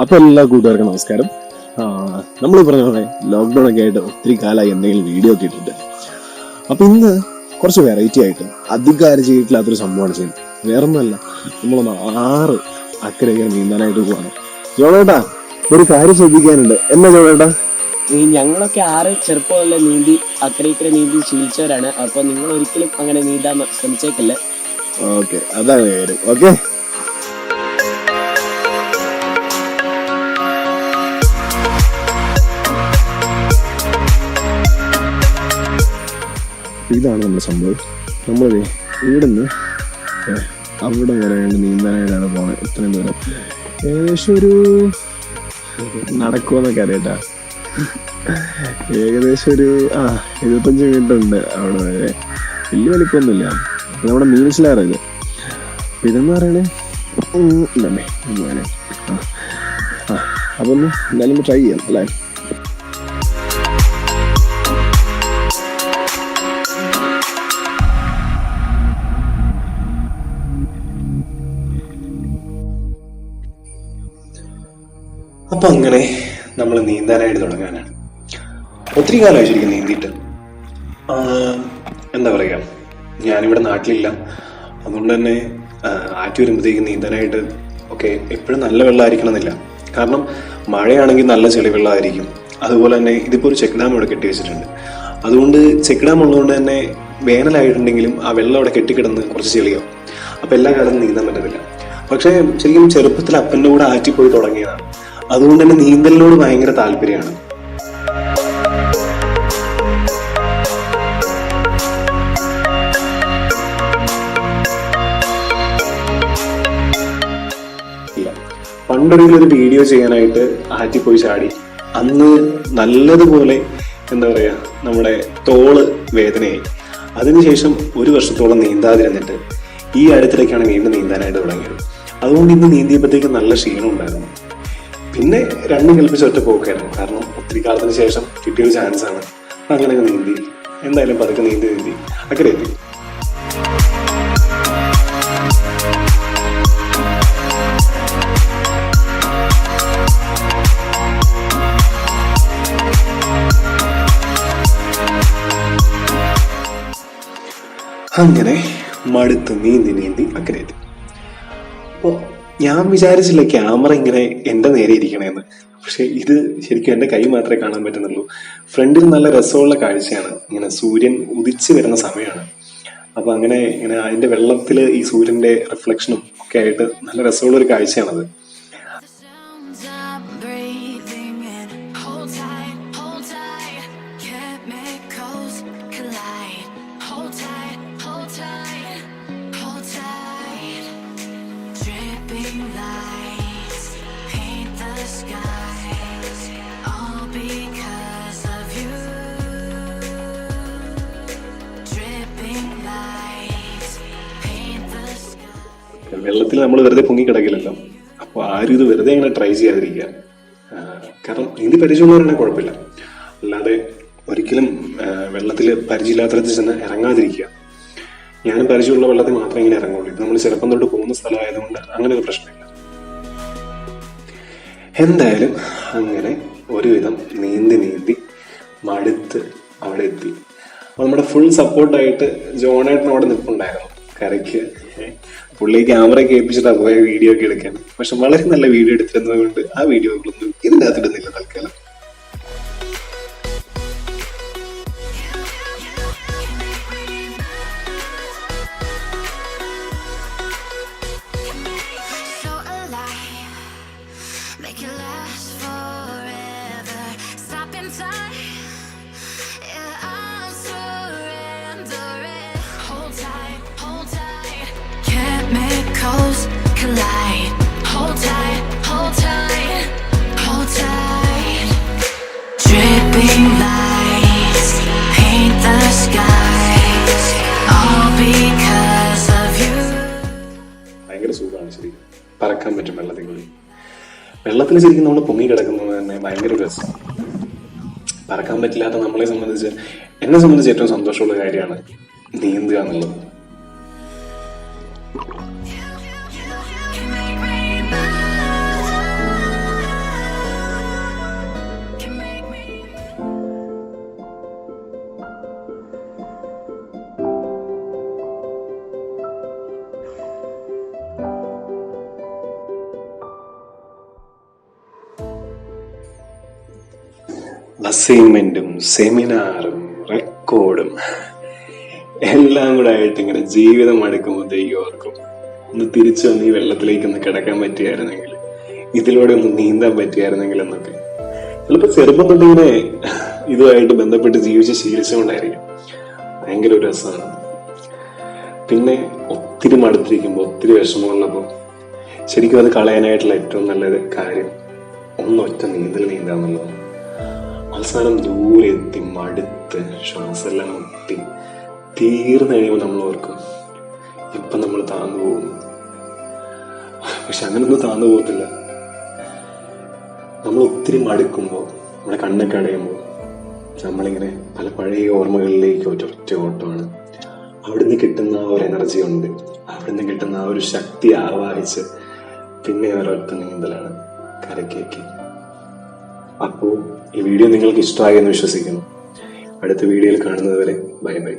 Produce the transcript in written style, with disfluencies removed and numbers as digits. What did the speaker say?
അപ്പൊ എല്ലാ കൂട്ടുകാർക്കും നമസ്കാരം. നമ്മൾ പറഞ്ഞ പോലെ ലോക്ക്ഡൗൺ ഒക്കെ ആയിട്ട് ഒത്തിരി കാലമായി എന്തെങ്കിലും വീഡിയോ ഒക്കെ ഇട്ടിട്ട്. അപ്പൊ ഇന്ന് കുറച്ച് വെറൈറ്റി ആയിട്ട് അധികാരം ചെയ്തിട്ടില്ലാത്തൊരു സംഭവമാണ് ചെയ്യുന്നത്. വേറൊന്നുമല്ല, നമ്മളൊന്ന് 6 അക്കരയ്ക്ക് നീന്താനായിട്ട് പോവാണ്. ജോണേട്ടാ, ഒരു കാര്യം ശ്രദ്ധിക്കാനുണ്ട്. എന്നാ ജോണേട്ടാ? ഞങ്ങളൊക്കെ 6 ചെറുപ്പമല്ലേ നീന്തി അക്കരെ നീന്തി ശീലിച്ചവരാണ്. അപ്പൊ നിങ്ങൾ ഒരിക്കലും അങ്ങനെ നീന്താൻ ശ്രമിച്ചേക്കല്ല. ഓക്കെ, അതാണ് കാര്യം. ഓക്കെ, ഇതാണ് നമ്മുടെ സംഭവം. നമ്മളത് ഇവിടുന്ന് അവിടെ വരെ നീന്താനായിട്ടാണ് പോകുന്നത്. ഇത്രയും ദൂരം ഏകദേശം ഒരു നടക്കുമെന്നൊക്കെ അറിയട്ടാ. ഏകദേശം ഒരു 25 മിനിറ്റ് ഉണ്ട് അവിടെ വരെ. വലിയ വലിപ്പമൊന്നുമില്ല. നമ്മുടെ മീൻസിലാറിത്. ഇതെന്ന് പറയണേ ഇതന്നെ ഇങ്ങനെ. അപ്പൊ ഒന്ന് എന്തായാലും ട്രൈ ചെയ്യാം അല്ലേ? അപ്പൊ അങ്ങനെ നമ്മൾ നീന്താനായിട്ട് തുടങ്ങാനാണ്. ഒത്തിരി കാലമായി ശരിക്കും നീന്തിയിട്ട്. എന്താ പറയുക, ഞാനിവിടെ നാട്ടിലില്ല. അതുകൊണ്ട് തന്നെ ആറ്റി വരുമ്പോഴത്തേക്ക് നീന്താനായിട്ട് ഒക്കെ എപ്പോഴും നല്ല വെള്ളമായിരിക്കണം എന്നില്ല. കാരണം മഴയാണെങ്കിൽ നല്ല ചെളി വെള്ളമായിരിക്കും. അതുപോലെ തന്നെ ഇതിപ്പോൾ ഒരു ചെക്ക് ഡാം ഇവിടെ കെട്ടി വെച്ചിട്ടുണ്ട്. അതുകൊണ്ട് ചെക്ക് ഡാം ഉള്ളതുകൊണ്ട് തന്നെ വേനലായിട്ടുണ്ടെങ്കിലും ആ വെള്ളം അവിടെ കെട്ടിക്കിടന്ന് കുറച്ച് ചെളിയാവും. അപ്പം എല്ലാ കാലത്തും നീന്താൻ പറ്റത്തില്ല. പക്ഷേ ശരിക്കും ചെറുപ്പത്തിൽ അപ്പൻ്റെ കൂടെ ആറ്റി പോയി തുടങ്ങിയതാണ്. അതുകൊണ്ട് തന്നെ നീന്തലിനോട് ഭയങ്കര താല്പര്യമാണ്. പണ്ടൊരു വീഡിയോ ചെയ്യാനായിട്ട് ആറ്റി പോയി ചാടി. അന്ന് നല്ലതുപോലെ എന്താ പറയാ, നമ്മുടെ തോള് വേദനയായി. അതിനുശേഷം 1 വർഷത്തോളം നീന്താതിരുന്നിട്ട് ഈ അടുത്തിടയ്ക്കാണ് വീണ്ടും നീന്താനായിട്ട് തുടങ്ങിയത്. അതുകൊണ്ട് ഇന്ന് നീന്തിയപ്പോഴത്തേക്ക് നല്ല ക്ഷീണം ഉണ്ടായിരുന്നു. പിന്നെ 2 കൽപ്പിച്ച് ഒറ്റ പോക്കായിരുന്നു. കാരണം ഒത്തിരി കാലത്തിന് ശേഷം കിട്ടിയൊരു ചാൻസ് ആണ്. അങ്ങനെ നീന്തി എന്തായാലും പതുക്കെ നീന്തി അക്കരെ എത്തി. അങ്ങനെ മടുത്ത് നീന്തി അക്കരെ എത്തി. അപ്പോ ഞാൻ വിചാരിച്ചില്ല ക്യാമറ ഇങ്ങനെ എൻ്റെ നേരെ ഇരിക്കണേന്ന്. പക്ഷെ ഇത് ശരിക്കും എൻ്റെ കൈ മാത്രമേ കാണാൻ പറ്റുന്നുള്ളൂ. ഫ്രണ്ടിൽ നല്ല രസമുള്ള കാഴ്ചയാണ്. ഇങ്ങനെ സൂര്യൻ ഉദിച്ചു വരുന്ന സമയമാണ്. അപ്പൊ അങ്ങനെ ഇങ്ങനെ അതിന്റെ വെള്ളത്തിൽ ഈ സൂര്യന്റെ റിഫ്ലക്ഷനും ഒക്കെ ആയിട്ട് നല്ല രസമുള്ള ഒരു കാഴ്ചയാണത്. വെള്ളത്തിൽ നമ്മൾ വെറുതെ പൊങ്ങിക്കിടക്കില്ലല്ലോ. അപ്പോൾ ആരും ഇത് വെറുതെ അങ്ങനെ ട്രൈ ചെയ്യാതിരിക്കുക. കാരണം നീന്തി പരിചയമുള്ളവരാണെങ്കിൽ കുഴപ്പമില്ല. അല്ലാതെ ഒരിക്കലും വെള്ളത്തിൽ പരിചയമില്ലാത്തടത്ത് ചെന്ന് ഇറങ്ങാതിരിക്കുക. ഞാനും പരിചയമുള്ള വെള്ളത്തിൽ മാത്രമേ ഇങ്ങനെ ഇറങ്ങുള്ളൂ. ഇത് നമ്മൾ ചെറുപ്പം തൊട്ട് പോകുന്ന സ്ഥലമായതുകൊണ്ട് അങ്ങനെ ഒരു പ്രശ്നമില്ല. എന്തായാലും അങ്ങനെ ഒരുവിധം നീന്തി മടുത്ത് അവിടെ എത്തി. അപ്പോൾ നമ്മുടെ ഫുൾ സപ്പോർട്ടായിട്ട് ജോണേട്ടൻ അവിടെ നിൽപ്പുണ്ടായിരുന്നു കരയ്ക്ക്. പുള്ളി ക്യാമറ കേൾപ്പിച്ചിട്ടാണ് പോയ വീഡിയോ ഒക്കെ എടുക്കാൻ. പക്ഷെ വളരെ നല്ല വീഡിയോ എടുത്തിരുന്നത് കൊണ്ട് ആ വീഡിയോകളൊന്നും ഇതിനകത്ത് ഇടുന്നില്ല തൽക്കാലം. Collide. Hold tight, hold tight, hold tight. Dripping lights paint the skies, all because of you. ഭയങ്കര സുഖമാണ് ശരിക്കും. പറക്കാൻ പറ്റും വെള്ളത്തിൽ കൂടി. വെള്ളത്തിൽ ശരിക്കും നമ്മൾ പൊങ്ങി കിടക്കുന്നത് തന്നെ ഭയങ്കര രസം. പറക്കാൻ പറ്റില്ലാത്ത എന്നെ സംബന്ധിച്ച് ഏറ്റവും സന്തോഷമുള്ള കാര്യമാണ് നീന്തുക എന്നുള്ളത്. അസൈൻമെന്റും സെമിനാറും റെക്കോർഡും എല്ലാം കൂടെ ആയിട്ട് ഇങ്ങനെ ജീവിതം അടുക്കുമ്പോഴത്തേക്ക് ഓർക്കും, ഒന്ന് തിരിച്ചു വന്ന് ഈ വെള്ളത്തിലേക്ക് ഒന്ന് കിടക്കാൻ പറ്റിയായിരുന്നെങ്കിൽ, ഇതിലൂടെ ഒന്ന് നീന്താൻ പറ്റിയായിരുന്നെങ്കിൽ എന്നൊക്കെ. ചിലപ്പോൾ ചെറുപ്പം തൊട്ടിങ്ങനെ ഇതുമായിട്ട് ബന്ധപ്പെട്ട് ജീവിച്ച് ശീലിച്ചുകൊണ്ടായിരിക്കും. ഭയങ്കര ഒരു രസമാണ്. പിന്നെ ഒത്തിരി മടുത്തിരിക്കുമ്പോൾ, ഒത്തിരി വിഷമമുള്ളപ്പോൾ ശരിക്കും അത് കളയാനായിട്ടുള്ള ഏറ്റവും നല്ലൊരു കാര്യം ഒന്നൊറ്റ നീന്താന്നുള്ളതാണ്. അവസാനം ദൂരെ എത്തി മടുത്ത് ശ്വാസമെല്ലാം മുട്ടി തീർന്നു കഴിയുമ്പോൾ നമ്മൾ ഓർക്കും ഇപ്പം നമ്മൾ താന്നു പോകുന്നു. പക്ഷെ അങ്ങനൊന്നും താന്നു പോകത്തില്ല. നമ്മൾ ഒത്തിരി മടുക്കുമ്പോൾ, നമ്മുടെ കണ്ണൊക്കെ അടയുമ്പോൾ നമ്മളിങ്ങനെ പല പഴയ ഓർമ്മകളിലേക്ക് ഒറ്റ ഓട്ടമാണ്. അവിടുന്ന് കിട്ടുന്ന ആ ഒരു എനർജി ഉണ്ട്, അവിടുന്ന് കിട്ടുന്ന ആ ഒരു ശക്തി ആവാഹിച്ച് പിന്നെ ഒരൊറ്റ നീന്തലാണ് കരക്കേക്ക്. അപ്പോൾ ഈ വീഡിയോ നിങ്ങൾക്ക് ഇഷ്ടമായി എന്ന് വിശ്വസിക്കുന്നു. അടുത്ത വീഡിയോയിൽ കാണുന്നത് വരെ ബൈ ബൈ.